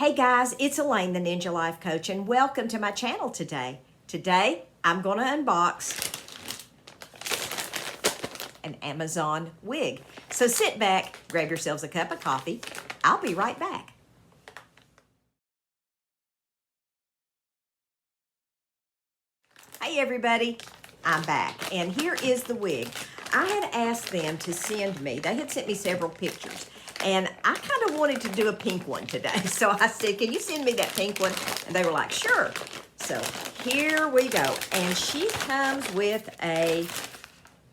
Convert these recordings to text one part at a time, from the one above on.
Hey guys, it's Elaine, the Ninja Life Coach, and welcome to my channel today. Today, I'm going to unbox an Amazon wig. So sit back, grab yourselves a cup of coffee. I'll be right back. Hey everybody, I'm back, and here is the wig. I had asked them to send me, they had sent me several pictures, and I kind of wanted to do a pink one today. So I said, can you send me that pink one? And they were like, sure. So here we go. And she comes with a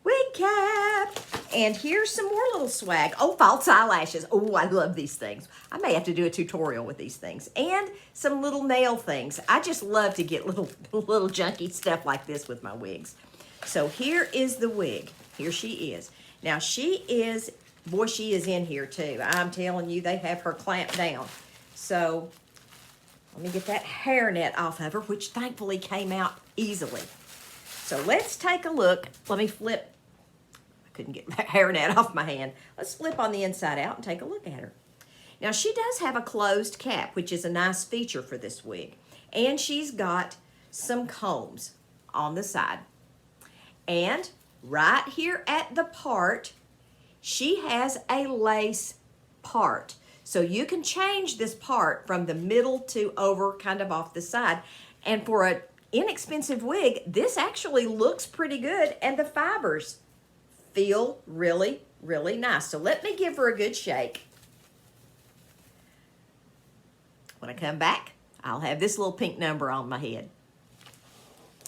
wig cap. And here's some more little swag. Oh, false eyelashes. Oh, I love these things. I may have to do a tutorial with these things. And some little nail things. I just love to get little junky stuff like this with my wigs. So here is the wig. Here she is. Now she is, boy, she is in here too. I'm telling you, they have her clamped down. So let me get that hairnet off of her, which thankfully came out easily. So let's take a look. Let me flip. I couldn't get that hairnet off my hand. Let's flip on the inside out and take a look at her. Now she does have a closed cap, which is a nice feature for this wig. And she's got some combs on the side. And right here at the part, she has a lace part. So you can change this part from the middle to over kind of off the side. And for an inexpensive wig, this actually looks pretty good, and the fibers feel really, really nice. So let me give her a good shake. When I come back, I'll have this little pink number on my head.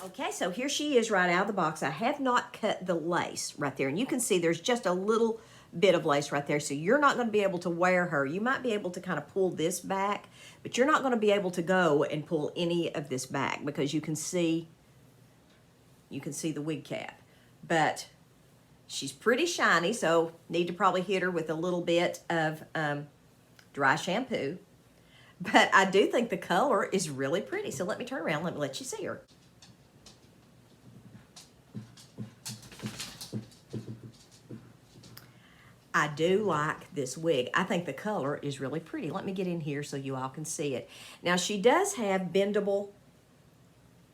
Okay, so here she is right out of the box. I have not cut the lace right there, and you can see there's just a little bit of lace right there, so you're not going to be able to wear her. You might be able to kind of pull this back, but you're not going to be able to go and pull any of this back because you can see the wig cap. But she's pretty shiny, so need to probably hit her with a little bit of dry shampoo. But I do think the color is really pretty, so let me turn around, let me let you see her. I do like this wig. I think the color is really pretty. Let me get in here so you all can see it. Now she does have bendable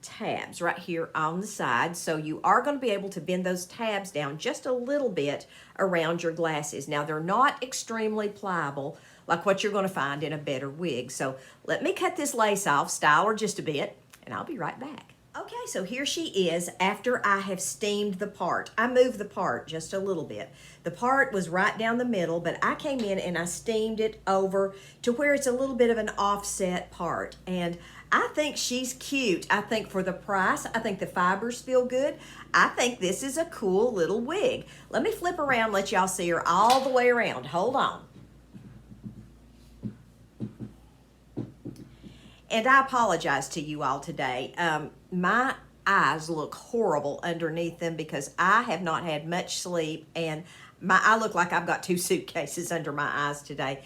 tabs right here on the side, so you are going to be able to bend those tabs down just a little bit around your glasses. Now they're not extremely pliable like what you're going to find in a better wig. So let me cut this lace off, style her just a bit, and I'll be right back. Okay, so here she is after I have steamed the part. I moved the part just a little bit. The part was right down the middle, but I came in and I steamed it over to where it's a little bit of an offset part. And I think she's cute. I think for the price, I think the fibers feel good. I think this is a cool little wig. Let me flip around, let y'all see her all the way around. Hold on. And I apologize to you all today. My eyes look horrible underneath them because I have not had much sleep, and I look like I've got 2 suitcases under my eyes today.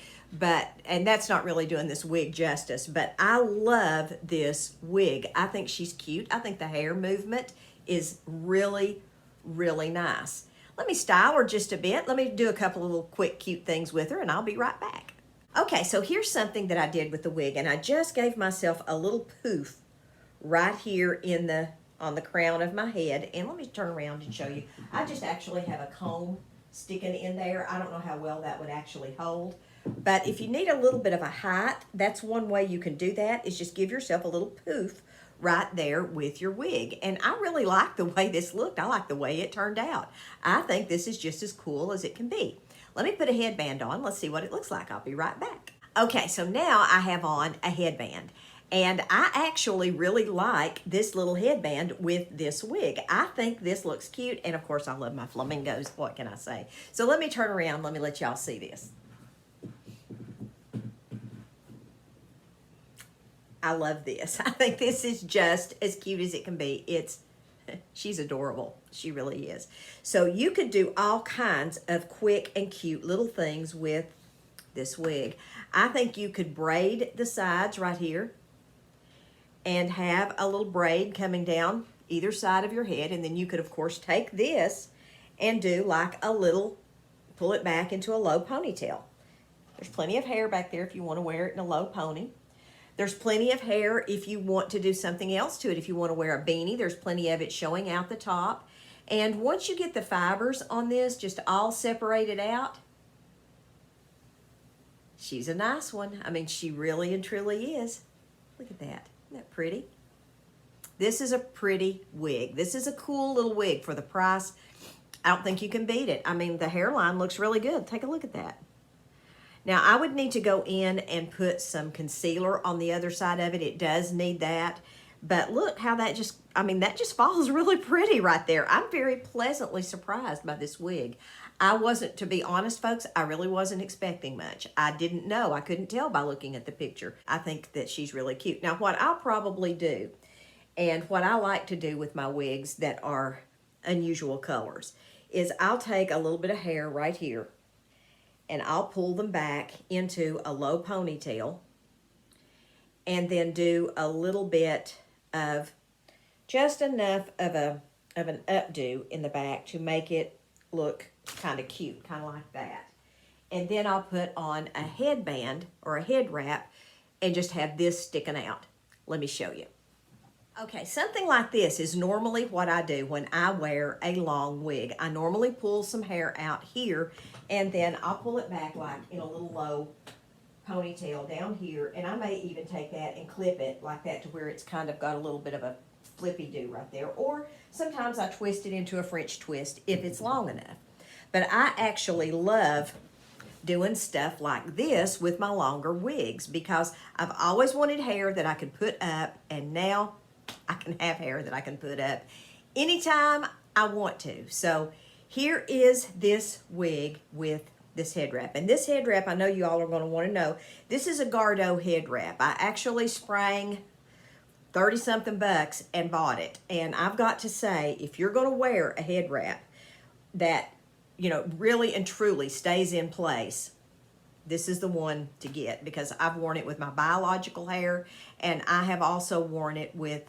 And that's not really doing this wig justice, but I love this wig. I think she's cute. I think the hair movement is really, really nice. Let me style her just a bit. Let me do a couple of little quick cute things with her, and I'll be right back. Okay, so here's something that I did with the wig, and I just gave myself a little poof right here on the crown of my head. And let me turn around and show you. I just actually have a comb sticking in there. I don't know how well that would actually hold, but if you need a little bit of a height, that's one way you can do that, is just give yourself a little poof right there with your wig. And I really like the way this looked. I like the way it turned out. I think this is just as cool as it can be. Let me put a headband on. Let's see what it looks like. I'll be right back. Okay, so now I have on a headband. And I actually really like this little headband with this wig. I think this looks cute. And of course, I love my flamingos. What can I say? So let me turn around. Let me let y'all see this. I love this. I think this is just as cute as it can be. She's adorable. She really is. So you could do all kinds of quick and cute little things with this wig. I think you could braid the sides right here and have a little braid coming down either side of your head. And then you could, of course, take this and do like a little, pull it back into a low ponytail. There's plenty of hair back there if you want to wear it in a low pony. There's plenty of hair if you want to do something else to it. If you want to wear a beanie, there's plenty of it showing out the top. And once you get the fibers on this just all separated out, she's a nice one. I mean, she really and truly is. Look at that. Isn't that pretty? This is a pretty wig. This is a cool little wig for the price. I don't think you can beat it. I mean, the hairline looks really good. Take a look at that. Now, I would need to go in and put some concealer on the other side of it. It does need that. But look how that just, I mean, that just falls really pretty right there. I'm very pleasantly surprised by this wig. I wasn't, to be honest, folks, I really wasn't expecting much. I didn't know. I couldn't tell by looking at the picture. I think that she's really cute. Now, what I'll probably do, and what I like to do with my wigs that are unusual colors, is I'll take a little bit of hair right here, and I'll pull them back into a low ponytail, and then do a little bit of just enough of an updo in the back to make it look kind of cute, kind of like that. And then I'll put on a headband or a head wrap and just have this sticking out. Let me show you. Okay, something like this is normally what I do when I wear a long wig. I normally pull some hair out here, and then I'll pull it back like in a little low ponytail down here, and I may even take that and clip it like that to where it's kind of got a little bit of a flippy-do right there. Or sometimes I twist it into a French twist if it's long enough. But I actually love doing stuff like this with my longer wigs because I've always wanted hair that I could put up, and now I can have hair that I can put up anytime I want to. So here is this wig with this head wrap. And this head wrap, I know you all are going to want to know, this is a Gardot head wrap. I actually sprang 30-something bucks and bought it. And I've got to say, if you're going to wear a head wrap that, you know, really and truly stays in place, this is the one to get, because I've worn it with my biological hair, and I have also worn it with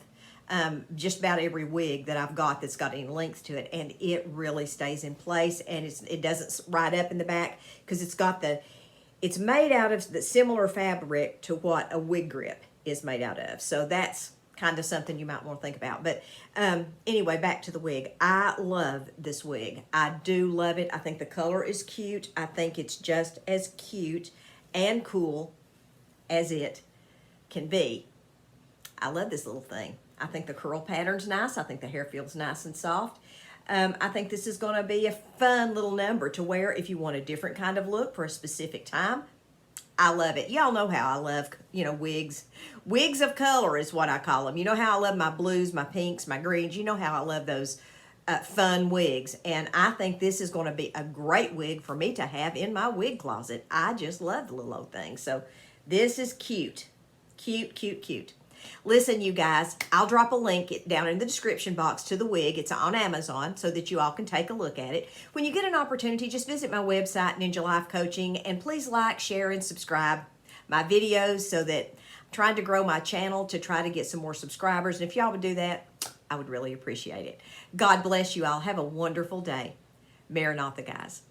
just about every wig that I've got that's got any length to it, and it really stays in place, and it doesn't ride up in the back because it's made out of the similar fabric to what a wig grip is made out of. So that's kind of something you might want to think about. But anyway, back to the wig. I love this wig. I do love it. I think the color is cute. I think it's just as cute and cool as it can be. I love this little thing. I think the curl pattern's nice. I think the hair feels nice and soft. I think this is going to be a fun little number to wear if you want a different kind of look for a specific time. I love it. Y'all know how I love, you know, wigs. Wigs of color is what I call them. You know how I love my blues, my pinks, my greens. You know how I love those fun wigs. And I think this is going to be a great wig for me to have in my wig closet. I just love the little old thing. So this is cute. Cute, cute, cute. Listen, you guys, I'll drop a link down in the description box to the wig. It's on Amazon so that you all can take a look at it. When you get an opportunity, just visit my website, Ninja Life Coaching, and please like, share, and subscribe my videos so that I'm trying to grow my channel to try to get some more subscribers. And if y'all would do that, I would really appreciate it. God bless you all. Have a wonderful day. Maranatha, guys.